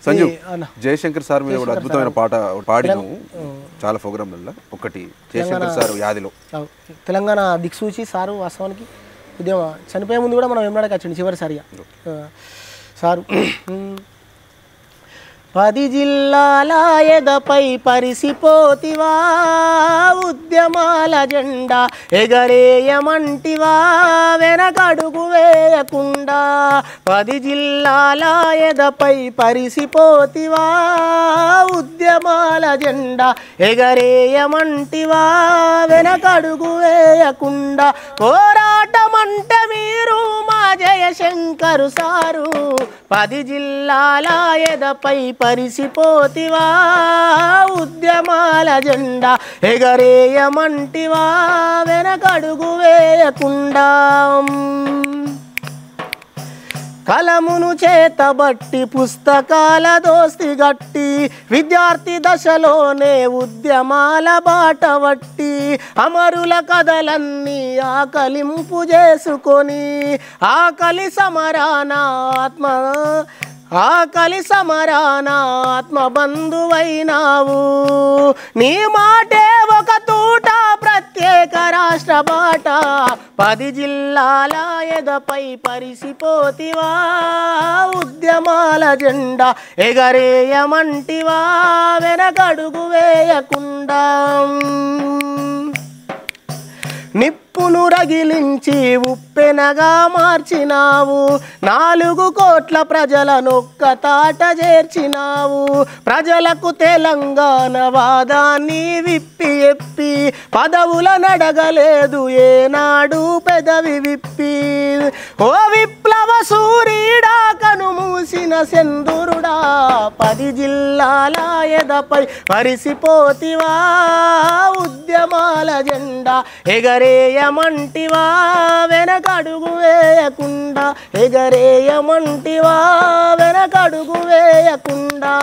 Sanju Jayashankar sir మీద కూడా అద్భుతమైన పాట పాడిను చాలా ప్రోగ్రాంలలో. ఒకటి జయశంకర్ సార్ యాదిలో తెలంగాణ దిక్సూచి సారు వాస్తవానికి ఉద్యమ చనిపోయే ముందు కూడా మనం వెంబడకి వచ్చింది చివరిసారిగా సారు. 10 జిల్లాల ఎదపై పరిసిపోతివా, ఉద్యమాల జెండా ఎగరేయమంటివా, వెనకడుగు వేయకుండా. 10 జిల్లాల ఎదపై పరిసిపోతివా, ఉద్యమాల జెండా ఎగరేయమంటివా, వెనకడుగు వేయకుండా. పోరాటమంటే మీరు మా జయశంకరు సారు, 10 జిల్లాల ఎదపై పరిసిపోతివా, ఉద్యమాల జెండా ఎగరేయమంటివా, వెనకడుగు వేయకుండా. కలమును చేతబట్టి పుస్తకాల దోస్తి గట్టి, విద్యార్థి దశలోనే ఉద్యమాల బాటవట్టి, అమరుల కథలన్నీ ఆకలింపు చేసుకొని, ఆకలి సమరాన ఆత్మబంధువైనావు. నీ మాటే ఒక తూట ప్రత్యేక రాష్ట్ర బాట, 10 జిల్లాల ఎదపై పరిసిపోతివా, ఉద్యమాల జెండా ఎగరేయమంటివా, వెనకడుగు వేయకుండా. నిప్పును రగిలించి ఉప్పెనగా మార్చినావు, 4 కోట్ల ప్రజలనొక్క తాట చేర్చినావు. ప్రజలకు తెలంగాణ వాదాన్ని విప్పి ఎప్పి, పదవుల నడగలేదు ఏనాడు పెదవి విప్పి. ఓ విప్లవ సూర్యుడా కను మూసిన సెందురుడా, 10 జిల్లాల ఎదపై పరిసిపోతివా, ఉద్యమాల జెండా ఎగరేయమంటివా, వెనకడుగు వేయకుండా. ఎగరేయమంటివా, వెనకడుగు వేయకుండా.